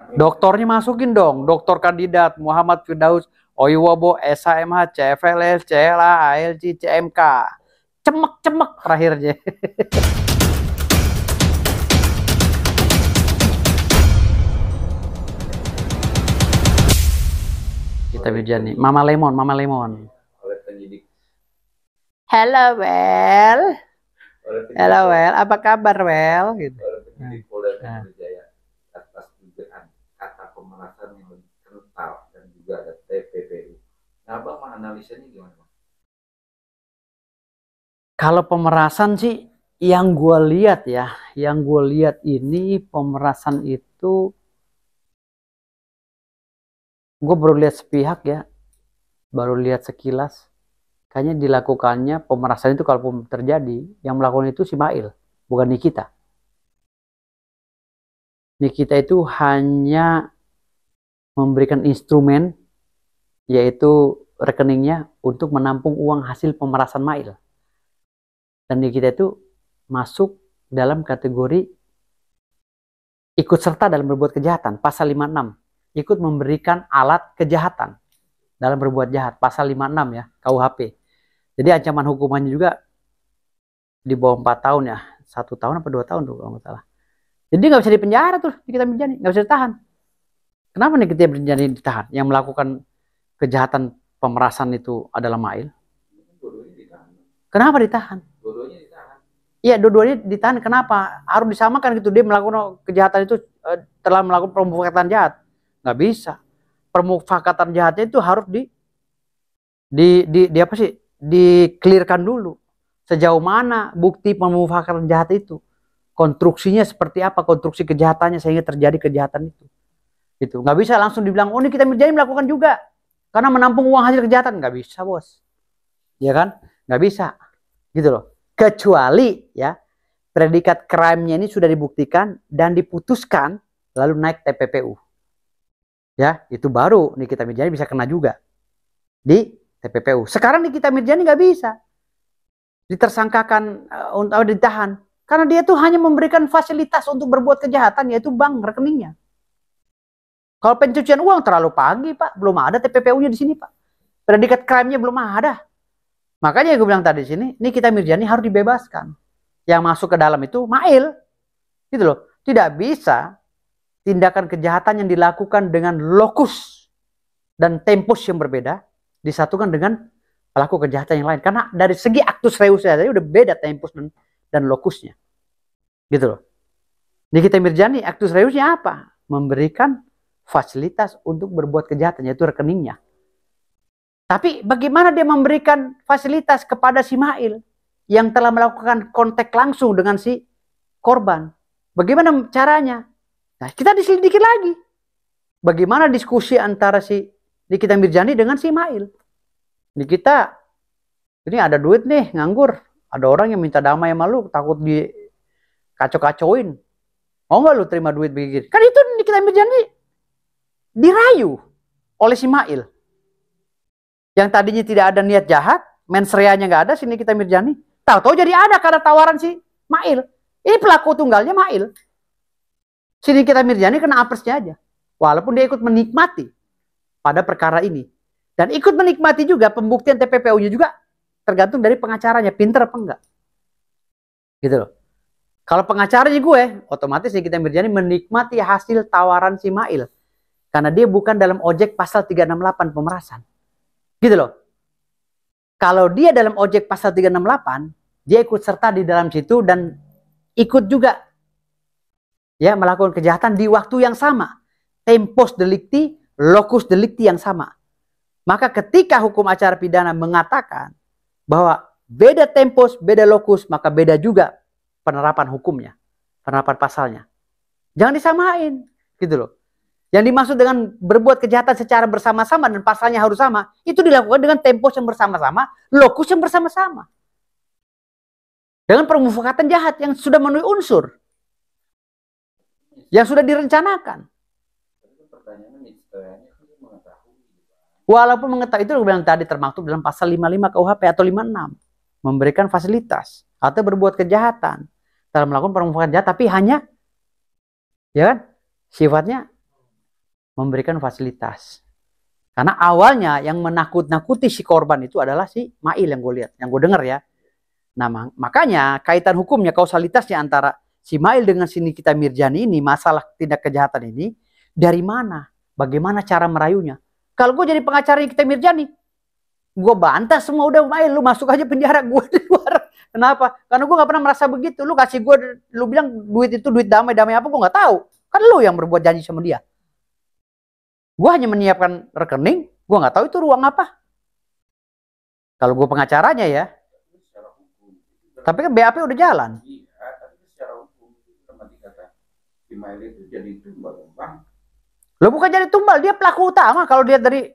Doktornya masukin dong, doktor kandidat Muhammad Firdaus Oiwobo SHMH CFLS CLA ALC CMK. Cemek-cemek terakhirnya. Kita Mirjani, Mama Lemon, Mama Lemon. Oleh penyidik. Halo Well. Halo Well, apa kabar Well? Gitu. Oleh penyidik Polda Metro Jaya atas dugaan kata pemerasan yang lebih kental dan juga ada TPPU. Nah, Abang menganalisanya gimana, Bang? Kalau pemerasan sih, yang gue lihat ya, yang gue lihat ini pemerasan itu, gue baru lihat sepihak ya, baru lihat sekilas. Kayaknya dilakukannya pemerasan itu kalau terjadi, yang melakukan itu si Mail, bukan Nikita. Nikita itu hanya memberikan instrumen, yaitu rekeningnya untuk menampung uang hasil pemerasan Mail. Dan Nikita itu masuk dalam kategori ikut serta dalam berbuat kejahatan, pasal 56. Ikut memberikan alat kejahatan dalam berbuat jahat, pasal 56 ya, KUHP. Jadi ancaman hukumannya juga di bawah 4 tahun ya, 1 tahun apa 2 tahun tuh kalau nggak salah. Jadi nggak bisa dipenjara tuh Nikita Mirjani, nggak bisa ditahan. Kenapa Nikita Mirjani ditahan? Yang melakukan kejahatan pemerasan itu adalah Mail. Kenapa ditahan? Dua-duanya ditahan. Iya, dua-duanya ditahan. Kenapa? Harus disamakan gitu. Dia melakukan kejahatan itu telah melakukan pemufakatan jahat. Nggak bisa. Pemufakatan jahatnya itu harus di apa sih? Di-clearkan dulu. Sejauh mana bukti pemufakatan jahat itu? Konstruksinya seperti apa? Konstruksi kejahatannya sehingga terjadi kejahatan itu. Gitu. Nggak bisa langsung dibilang, oh Nikita Mirjani melakukan juga. Karena menampung uang hasil kejahatan. Nggak bisa, bos. Ya kan? Nggak bisa. Gitu loh. Kecuali ya predikat crime-nya ini sudah dibuktikan dan diputuskan lalu naik TPPU. Ya, itu baru Nikita Mirjani bisa kena juga di TPPU. Sekarang Nikita Mirjani nggak bisa ditersangkakan untuk ditahan karena dia tuh hanya memberikan fasilitas untuk berbuat kejahatan, yaitu bank rekeningnya. Kalau pencucian uang terlalu pagi, Pak, belum ada TPPU-nya di sini, Pak. Predikat crime-nya belum ada. Makanya gue bilang tadi di sini, Nikita Mirjani harus dibebaskan. Yang masuk ke dalam itu Mail. Gitu loh. Tidak bisa tindakan kejahatan yang dilakukan dengan lokus dan tempus yang berbeda disatukan dengan pelaku kejahatan yang lain. Karena dari segi actus reusnya tadi udah beda tempus dan lokusnya. Gitu loh. Nikita Mirjani actus reusnya apa? Memberikan fasilitas untuk berbuat kejahatan, yaitu rekeningnya. Tapi bagaimana dia memberikan fasilitas kepada si Mail yang telah melakukan kontak langsung dengan si korban? Bagaimana caranya? Nah, kita diselidiki lagi. Bagaimana diskusi antara si Nikita Mirjani dengan si Mail? Nikita, ini ada duit nih, nganggur. Ada orang yang minta damai sama lu, takut di kacau-kacauin. Mau nggak lu terima duit begini? Kan itu Nikita Mirjani dirayu oleh si Mail. Yang tadinya tidak ada niat jahat, mensreanya nggak ada, si Nikita Mirjani. Tahu-tahu jadi ada karena tawaran si Mail. Ini pelaku tunggalnya Mail. Si Nikita Mirjani kena apesnya aja. Walaupun dia ikut menikmati pada perkara ini. Dan ikut menikmati juga pembuktian TPPU-nya juga tergantung dari pengacaranya. Pinter apa enggak. Gitu loh. Kalau pengacaranya gue, otomatis Nikita Mirjani menikmati hasil tawaran si Mail. Karena dia bukan dalam ojek pasal 368 pemerasan. Gitu loh. Kalau dia dalam ojek pasal 368, dia ikut serta di dalam situ dan ikut juga ya melakukan kejahatan di waktu yang sama. Tempus delicti, locus delicti yang sama. Maka ketika hukum acara pidana mengatakan bahwa beda tempus, beda locus, maka beda juga penerapan hukumnya, penerapan pasalnya. Jangan disamain, gitu loh. Yang dimaksud dengan berbuat kejahatan secara bersama-sama dan pasalnya harus sama, itu dilakukan dengan tempus yang bersama-sama, lokus yang bersama-sama. Dengan pemufakatan jahat yang sudah memenuhi unsur. Yang sudah direncanakan. Walaupun mengetahui, itu yang tadi termaktub dalam pasal 55 KUHP atau 56. Memberikan fasilitas atau berbuat kejahatan dalam melakukan pemufakatan jahat, tapi hanya ya kan, sifatnya memberikan fasilitas. Karena awalnya yang menakut-nakuti si korban itu adalah si Mail yang gue lihat, yang gue dengar ya. Nah, makanya kaitan hukumnya, kausalitasnya antara si Mail dengan si Nikita Mirjani ini, masalah tindak kejahatan ini, dari mana? Bagaimana cara merayunya? Kalau gue jadi pengacara Nikita Mirjani, gue bantah semua, udah Mail, lu masuk aja penjara, gue di luar. Kenapa? Karena gue gak pernah merasa begitu. Lu kasih gue, lu bilang duit itu duit damai apa, gue gak tahu. Kan lu yang berbuat janji sama dia. Gue hanya menyiapkan rekening, gue nggak tahu itu ruang apa. Kalau gue pengacaranya ya. Tapi kan BAP udah jalan. Iya, tapi secara hukum sama dikata Ismail itu jadi tumbal, Bang. Lo bukan jadi tumbal, dia pelaku utama. Kalau dia dari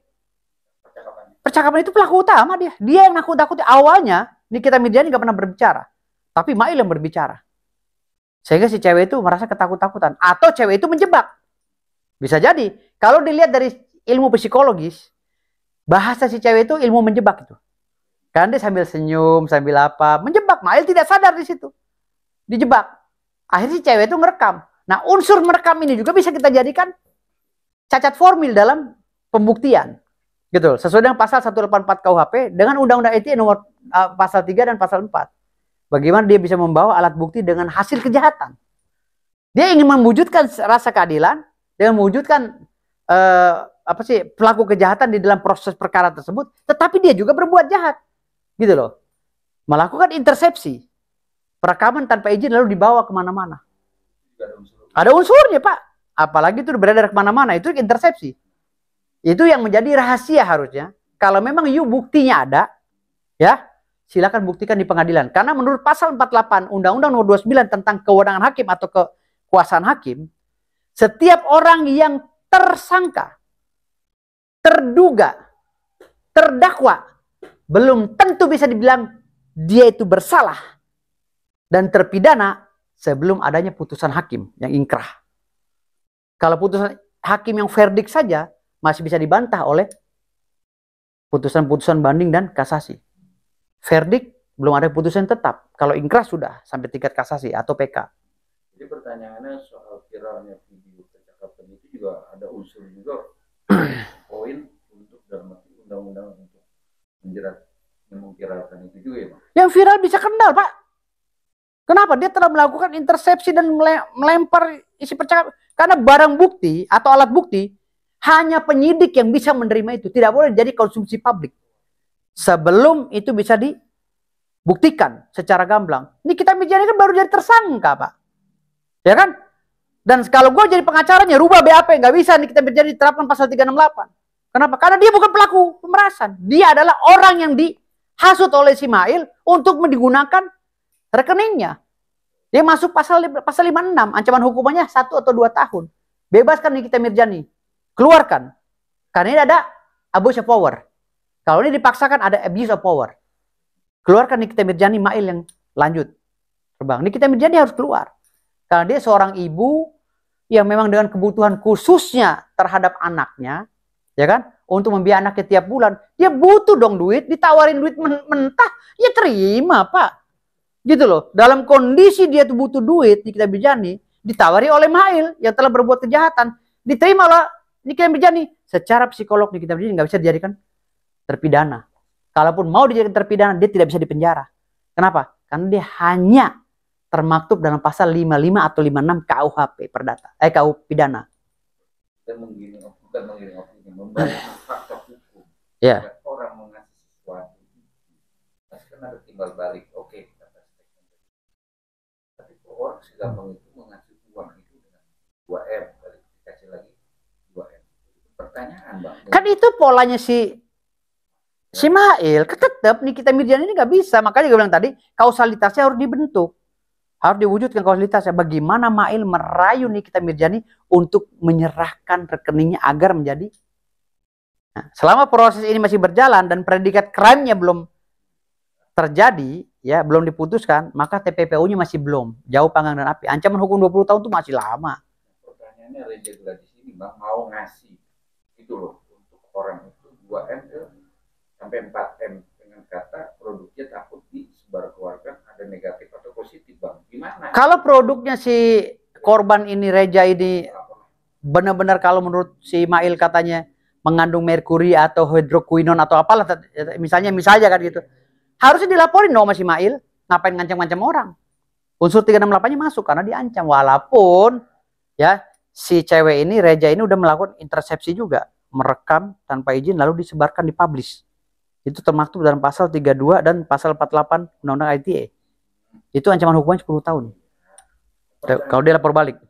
percakapan itu pelaku utama dia. Dia yang nakut-nakuti. Awalnya Nikita Mirjani nggak pernah berbicara, tapi Mail yang berbicara. Sehingga si cewek itu merasa ketakut-takutan. Atau cewek itu menjebak. Bisa jadi. Kalau dilihat dari ilmu psikologis, bahasa si cewek itu ilmu menjebak itu. Karena dia sambil senyum, sambil apa, menjebak. Mail tidak sadar di situ. Dijebak. Akhirnya si cewek itu merekam. Nah, unsur merekam ini juga bisa kita jadikan cacat formil dalam pembuktian. Gitu. Sesuai dengan pasal 184 KUHP dengan Undang-Undang ITE nomor pasal 3 dan pasal 4. Bagaimana dia bisa membawa alat bukti dengan hasil kejahatan. Dia ingin mewujudkan rasa keadilan dengan mewujudkan pelaku kejahatan di dalam proses perkara tersebut, tetapi dia juga berbuat jahat, gitu loh, melakukan intersepsi, perekaman tanpa izin lalu dibawa kemana-mana. Ada unsurnya Pak, apalagi itu beredar kemana-mana, itu intersepsi. Itu yang menjadi rahasia harusnya. Kalau memang buktinya ada, ya silakan buktikan di pengadilan. Karena menurut pasal 48 Undang-Undang nomor 29 tentang kewenangan hakim atau kekuasaan hakim, setiap orang yang tersangka, terduga, terdakwa, belum tentu bisa dibilang dia itu bersalah dan terpidana sebelum adanya putusan hakim yang ingkrah. Kalau putusan hakim yang verdik saja masih bisa dibantah oleh putusan-putusan banding dan kasasi. Verdik belum ada putusan tetap. Kalau ingkrah sudah sampai tingkat kasasi atau PK. Jadi pertanyaannya soal viralnya video percakapan itu juga ada unsur juga poin untuk dalam undang-undang untuk menjerat memviralkan itu juga ya Pak? Yang viral bisa kendal Pak. Kenapa? Dia telah melakukan intersepsi dan melempar isi percakapan. Karena barang bukti atau alat bukti hanya penyidik yang bisa menerima itu. Tidak boleh jadi konsumsi publik. Sebelum itu bisa dibuktikan secara gamblang. Nikita Mirjani kan baru jadi tersangka Pak. Ya kan? Dan kalau gue jadi pengacaranya, rubah BAP. Nggak bisa nih kita menjadi diterapkan pasal 368. Kenapa? Karena dia bukan pelaku pemerasan. Dia adalah orang yang dihasut oleh si Mail untuk digunakan rekeningnya. Dia masuk pasal 56. Ancaman hukumannya 1 atau 2 tahun. Bebaskan Nikita Mirjani. Keluarkan. Karena ini ada abuse of power. Kalau ini dipaksakan ada abuse of power. Keluarkan Nikita Mirjani, Mail yang lanjut terbang. Nikita Mirjani harus keluar. Karena dia seorang ibu yang memang dengan kebutuhan khususnya terhadap anaknya, ya kan, untuk membiayai anaknya tiap bulan, dia butuh dong duit, ditawarin duit mentah, ya terima Pak, gitu loh. Dalam kondisi dia tuh butuh duit, Nikita Mirjani ditawari oleh Mail yang telah berbuat kejahatan, diterima oleh Nikita Mirjani. Secara psikolog Nikita Mirjani nggak bisa dijadikan terpidana. Kalaupun mau dijadikan terpidana, dia tidak bisa dipenjara. Kenapa? Karena dia hanya termaktub dalam pasal 55 atau 56 KUHP perdata, KU pidana. Dan membangun fakta hukum. Ya. Orang mengasih sesuatu, pasti kan ada timbal balik. Oke, tapi orang segampang itu mengasih uang itu dengan 2M, kali dikasih lagi 2M. Pertanyaan Bang. Kan itu polanya si Mail, tetap Nikita Mirjani ini nggak bisa. Makanya gue bilang tadi, kausalitasnya harus dibentuk. Harus diwujudkan kausalitasnya. Bagaimana Mail merayu Nikita Mirjani untuk menyerahkan rekeningnya agar menjadi. Nah, selama proses ini masih berjalan dan predikat crime-nya belum terjadi, ya belum diputuskan, maka TPPU-nya masih belum. Jauh panggang dan api. Ancaman hukum 20 tahun itu masih lama. Pertanyaannya Reja di sini Bang, mau ngasih itu loh untuk orang itu 2M sampai 4M dengan kata produknya takut disebarluaskan ada negatif atau positif Bang. Gimana? Kalau produknya si korban ini Reja ini benar-benar kalau menurut si Mail katanya mengandung merkuri atau hidrokuinon atau apalah, misalnya kan gitu, harusnya dilaporin dong sama si Mail. Ngapain ngancam-ngancam orang? Unsur 368-nya masuk karena diancam, walaupun ya si cewek ini, Reja ini udah melakukan intersepsi juga, merekam tanpa izin lalu disebarkan, dipublish. Itu termaktub dalam pasal 32 dan pasal 48 Undang-Undang ITE. Itu ancaman hukuman 10 tahun. Kalau dia lapor balik.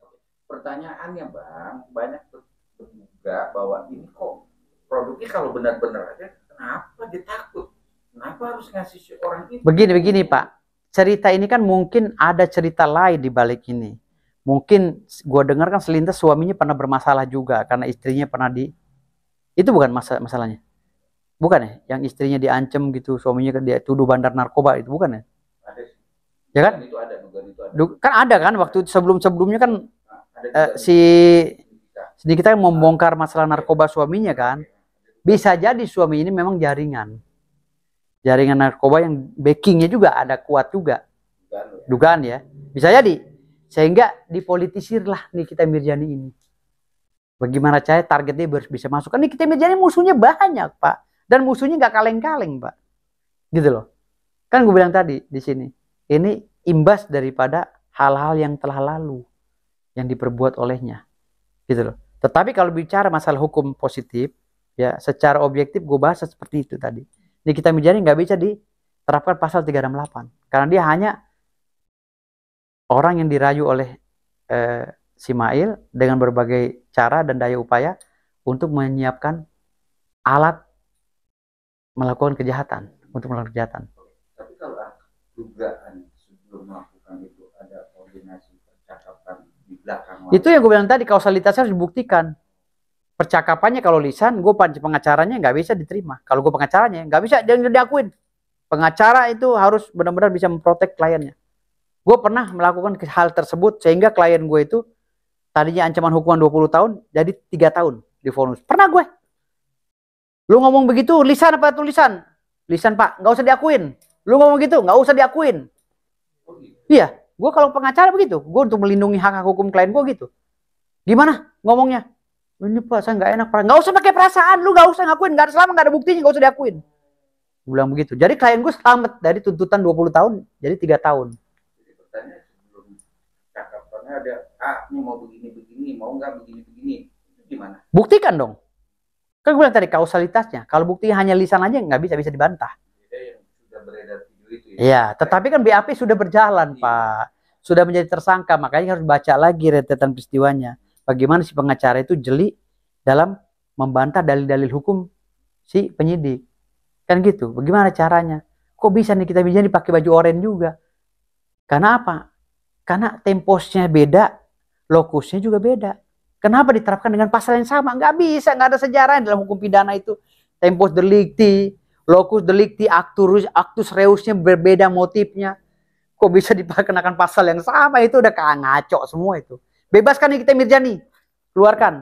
Pertanyaannya Bang, banyak berduga bahwa ini kok produknya kalau benar-benar ada, kenapa dia takut? Kenapa harus ngasih si orang itu? Begini Pak, cerita ini kan mungkin ada cerita lain di balik ini. Mungkin gue dengar kan selintas suaminya pernah bermasalah juga karena istrinya pernah itu bukan masalahnya. Bukan ya, yang istrinya diancam gitu, suaminya kan dia tuduh bandar narkoba, itu bukan ya? Ada sih. Ya kan? Itu ada, itu ada. Kan ada kan waktu sebelumnya kan si Nikita membongkar masalah narkoba suaminya kan. Bisa jadi suami ini memang jaringan narkoba yang backingnya juga ada kuat juga. Dugaan ya. Bisa jadi. Sehingga dipolitisirlah Nikita Mirzani ini. Bagaimana cara targetnya bisa masuk. Kan Nikita Mirzani musuhnya banyak Pak. Dan musuhnya nggak kaleng-kaleng Pak. Gitu loh. Kan gue bilang tadi di sini. Ini imbas daripada hal-hal yang telah lalu. Yang diperbuat olehnya. Gitu loh. Tetapi kalau bicara masalah hukum positif. Ya secara objektif gue bahas seperti itu tadi. Nikita Mirzani nggak bisa diterapkan pasal 368 karena dia hanya orang yang dirayu oleh si Mail dengan berbagai cara dan daya upaya untuk menyiapkan alat melakukan kejahatan, untuk melakukan kejahatan. Tapi kalau dugaan sebelum melakukan itu ada koordinasi percakapan di belakang. Itu yang gue bilang tadi, kausalitasnya harus dibuktikan. Percakapannya kalau lisan, gue pengacaranya nggak bisa diterima. Kalau gue pengacaranya nggak bisa, jangan diakuin. Pengacara itu harus benar-benar bisa memprotek kliennya. Gue pernah melakukan hal tersebut sehingga klien gue itu tadinya ancaman hukuman 20 tahun jadi 3 tahun divonis. Pernah gue. Lu ngomong begitu lisan apa tulisan? Lisan Pak, nggak usah diakuin. Lu ngomong gitu nggak usah diakuin. Iya, gue kalau pengacara begitu. Gue untuk melindungi hak hukum klien gue gitu. Gimana ngomongnya? Ini Pak, saya nggak enak. Nggak usah pakai perasaan, lu nggak usah ngakuin, nggak ada selama nggak ada buktinya, nggak usah diakuin. Gue bilang begitu. Jadi klien gue selamat dari tuntutan 20 tahun, jadi 3 tahun. Jadi pertanyaan sebelum cakapannya ada, ini mau begini, mau nggak begini, itu gimana? Buktikan dong. Kan gue bilang tadi kausalitasnya. Kalau buktinya hanya lisan aja nggak bisa dibantah. Yang sudah beredar video itu ya. Iya, tetapi kan BAP sudah berjalan Pak, sudah menjadi tersangka, makanya harus baca lagi rentetan peristiwanya. Bagaimana si pengacara itu jeli dalam membantah dalil-dalil hukum si penyidik. Kan gitu. Bagaimana caranya? Kok bisa nih kita bisa dipakai baju oranye juga? Karena apa? Karena temposnya beda, lokusnya juga beda. Kenapa diterapkan dengan pasal yang sama? Nggak bisa, nggak ada sejarah dalam hukum pidana itu. Tempus delicti, locus delicti, actus reusnya berbeda motifnya. Kok bisa dikenakan pasal yang sama? Itu udah ngaco semua itu. Bebaskan Nikita Mirzani, keluarkan.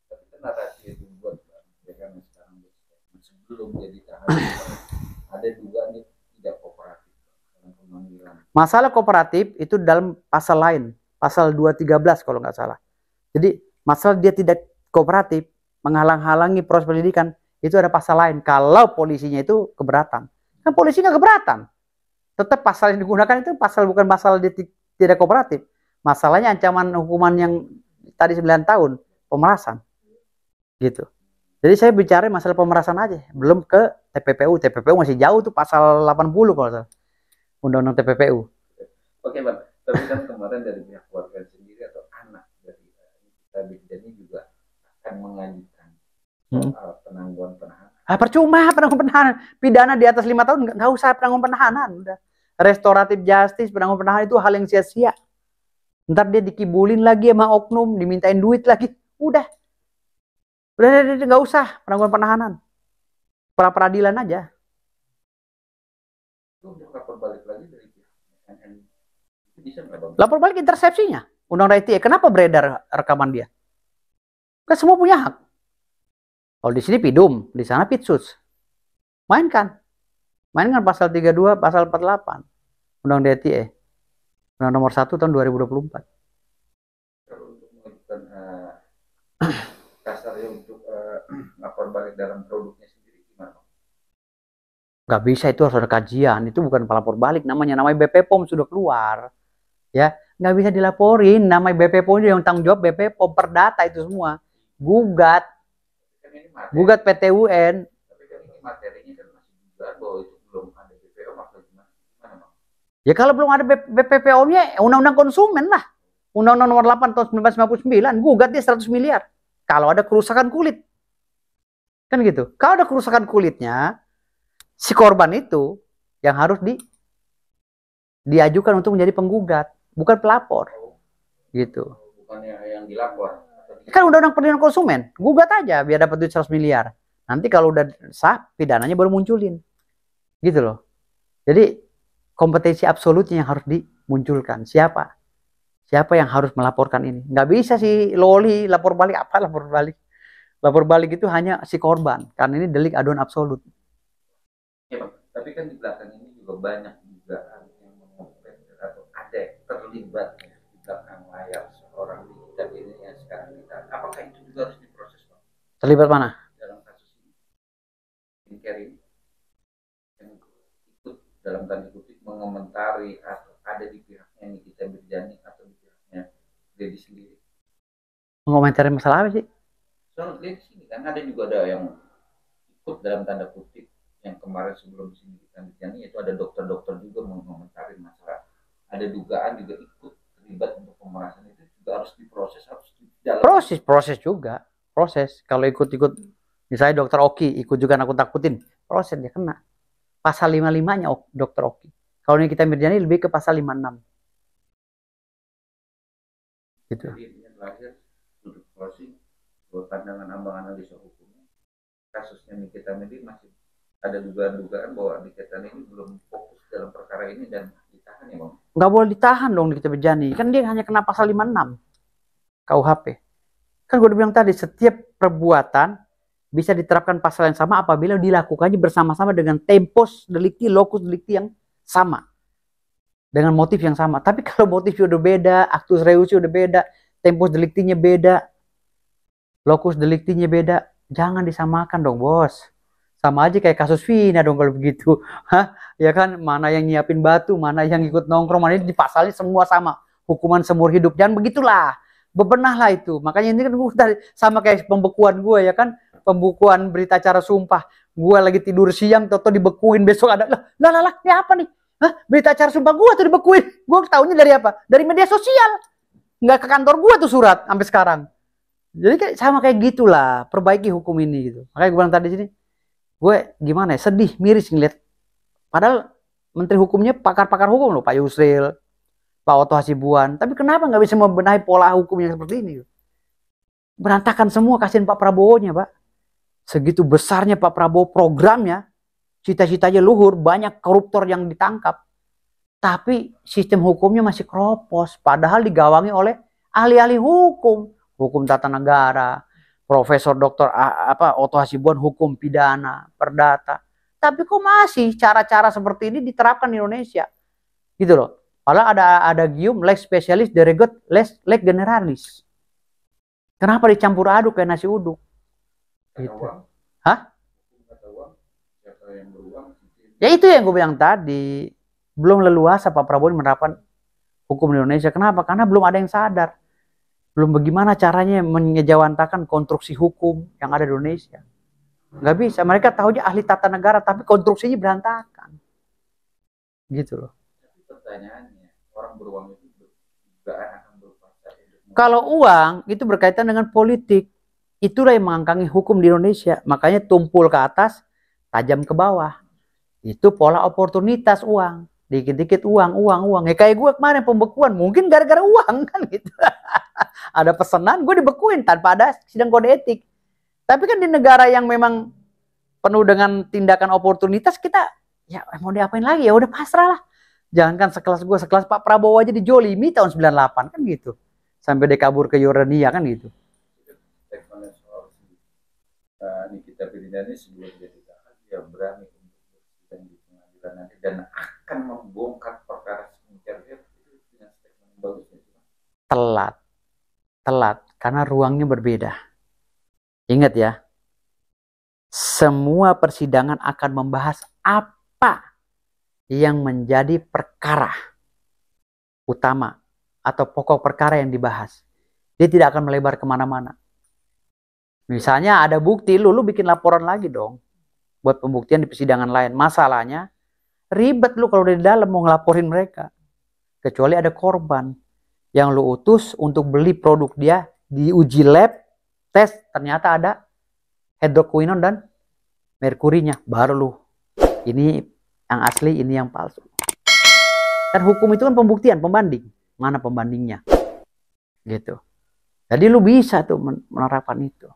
Tapi kan narasi itu buat ya kan sekarang sebelum jadi tahanan ada dugaan ini tidak kooperatif dalam pemanggilan. Masalah kooperatif itu dalam pasal lain, pasal 213 kalau nggak salah. Jadi masalah dia tidak kooperatif, menghalang-halangi proses penyidikan, itu ada pasal lain. Kalau polisinya itu keberatan, kan polisi nggak keberatan. Tetap pasal yang digunakan itu pasal bukan pasal dia tidak kooperatif. Masalahnya ancaman hukuman yang tadi 9 tahun, pemerasan. Gitu. Jadi saya bicara masalah pemerasan aja, belum ke TPPU. TPPU masih jauh tuh pasal 80 kalau salah. Undang-undang TPPU. Oke Bang, tapi kan kemarin dari pihak keluarga sendiri atau anak dari kita Mirzani juga akan mengajukan soal penangguhan penahanan. Percuma penangguhan penahanan. Pidana di atas 5 tahun nggak usah penangguhan penahanan. Udah. Restoratif justice, penangguhan penahanan itu hal yang sia-sia. Ntar dia dikibulin lagi sama oknum, dimintain duit lagi. Udah nggak usah penangguhan penahanan. Pra-peradilan aja. Itu lapor balik lagi dari pihak NN. Itu bisa nggak Bang? Lapor balik intersepsinya. Undang-undang ITE. Kenapa beredar rekaman dia? Kan semua punya hak. Kalau di sini pidum, di sana pitsus. Mainkan pasal 32, pasal 48. Undang-Undang ITE. Undang nomor 1 tahun 2024. Kalau untuk mengajukan dasarnya untuk lapor balik dalam produknya sendiri gimana? Nggak bisa, itu harus ada kajian. Itu bukan pelapor balik namanya BP POM sudah keluar. Ya, nggak bisa dilaporin. Namanya BP POM yang tanggung jawab BP POM, perdata itu semua. Gugat, Kan ini materi, gugat PT UN. tapi kan ini materinya kan masih dugaan bahwa itu belum ada BPO atau gimana? Gimana Bang? Ya kalau belum ada BPPOM-nya, undang-undang konsumen lah. Undang-undang nomor 8 tahun 1999, gugat dia 100 miliar. Kalau ada kerusakan kulit. Kan gitu. Kalau ada kerusakan kulitnya, si korban itu yang harus diajukan untuk menjadi penggugat, bukan pelapor. Gitu. Bukannya yang dilapor. Kan undang-undang perlindungan konsumen, gugat aja biar dapat duit 100 miliar. Nanti kalau udah sah, pidananya baru munculin. Gitu loh. Jadi kompetensi absolutnya yang harus dimunculkan. Siapa? Siapa yang harus melaporkan ini? Nggak bisa si Loli lapor balik. Apa lapor balik? Lapor balik itu hanya si korban. Karena ini delik aduan absolut. Ya Bang, tapi kan di belakang ini juga banyak dugaan yang mengopek atau ada yang terlibat di belakang layar seorang digital ini yang sekarang kita. Apakah itu juga harus diproses Bang? Terlibat mana? Dalam kasus ini Karim yang ikut dalam tanda kutip mengomentari atau ada di pihaknya Nikita Mirzani atau di pihaknya Dedi sendiri. Mengomentari masalah apa sih? Soal lihat sini kan ada juga ada yang ikut dalam tanda kutip yang kemarin sebelum sini Nikita Mirzani itu ada dokter-dokter juga mengomentari masalah. Ada dugaan juga ikut terlibat untuk pemerasan itu juga harus diproses, harus di dalam Proses juga. Proses. Kalau ikut-ikut, misalnya dokter Oki ikut juga nakut-takutin, proses dia kena. Pasal 55-nya dokter Oki. Kalau Nikita Mirzani lebih ke pasal 56. Gitu. Jadi ini terakhir untuk closing buat pandangan abang analisa hukumnya kasusnya Nikita Mirzani masih ada dugaan-dugaan bahwa Nikita ini belum fokus dalam perkara ini dan ditahan ya Bang? Nggak boleh ditahan dong Nikita Mirzani. Kan dia hanya kena pasal 56 KUHP. Kan gue udah bilang tadi, setiap perbuatan bisa diterapkan pasal yang sama apabila dilakukannya bersama-sama dengan tempus delikti, locus delikti yang sama. Dengan motif yang sama. Tapi kalau motifnya udah beda, actus reusnya udah beda, tempus deliktinya beda, locus deliktinya beda, jangan disamakan dong bos. Sama aja kayak kasus Vina dong kalau begitu. Hah? Ya kan, mana yang nyiapin batu, mana yang ikut nongkrong, mana ini dipasalin semua sama. Hukuman seumur hidup. Jangan begitulah. Bebenahlah itu. Makanya ini kan gue sama kayak pembekuan gue ya kan. Pembukuan berita acara sumpah. Gue lagi tidur siang, toto dibekuin, besok ada. Lah, ini apa nih? Hah? Berita acara sumpah gue tuh dibekuin. Gue tahunya dari apa? Dari media sosial. Nggak ke kantor gue tuh surat sampai sekarang. Jadi kayak sama kayak gitulah. Perbaiki hukum ini gitu. Makanya gue bilang tadi sini. Gue gimana ya, sedih, miris ngeliat. Padahal menteri hukumnya pakar-pakar hukum loh, Pak Yusril, Pak Oto Hasibuan. Tapi kenapa nggak bisa membenahi pola hukum yang seperti ini? Berantakan semua, kasihin Pak Prabowo-nya, Pak. Segitu besarnya Pak Prabowo programnya, cita-citanya luhur, banyak koruptor yang ditangkap. Tapi sistem hukumnya masih keropos, padahal digawangi oleh ahli-ahli hukum. Hukum tata negara, Profesor Dr. Oto Hasibuan hukum pidana, perdata. Tapi kok masih cara-cara seperti ini diterapkan di Indonesia? Gitu loh. Padahal ada gium lex specialis derogat lex generalis. Kenapa dicampur aduk kayak nasi uduk? Gitu. Hah? Ya itu yang gue bilang tadi. Belum leluasa Pak Prabowo menerapkan hukum di Indonesia. Kenapa? Karena belum ada yang sadar. Belum bagaimana caranya mengejawantakan konstruksi hukum yang ada di Indonesia. Nggak bisa. Mereka tahunya ahli tata negara, tapi konstruksinya berantakan. Gitu loh. Tapi pertanyaannya, orang beruang itu juga akan berkuasa. Kalau uang itu berkaitan dengan politik, itulah yang mengangkangi hukum di Indonesia. Makanya tumpul ke atas, tajam ke bawah. Itu pola oportunitas uang. Dikit-dikit uang. Ya kayak gue kemarin pembekuan, mungkin gara-gara uang kan gitu. Ada pesanan, gue dibekuin tanpa ada sidang kode etik. Tapi kan di negara yang memang penuh dengan tindakan oportunitas, kita ya mau diapain lagi, ya udah pasrah lah. Jangankan sekelas gue, sekelas Pak Prabowo aja dijolimi tahun 98 kan gitu. Sampai dia kabur ke Yordania kan gitu. Nikita Mirzani sebelum dia ditahan, dia berani untuk bersidang di pengadilan nanti dan akan membongkar perkara sedemikian itu dengan statement yang bagus. Telat. Karena ruangnya berbeda. Ingat ya, semua persidangan akan membahas apa yang menjadi perkara utama atau pokok perkara yang dibahas. Dia tidak akan melebar kemana-mana. Misalnya ada bukti, lu bikin laporan lagi dong buat pembuktian di persidangan lain. Masalahnya ribet lu kalau di dalam mau ngelaporin mereka. Kecuali ada korban yang lu utus untuk beli produk dia, diuji lab, tes, ternyata ada hidroquinone dan merkurinya. Baru lu, ini yang asli, ini yang palsu. Dan hukum itu kan pembuktian, pembanding. Mana pembandingnya? Gitu. Jadi lu bisa tuh menerapkan itu.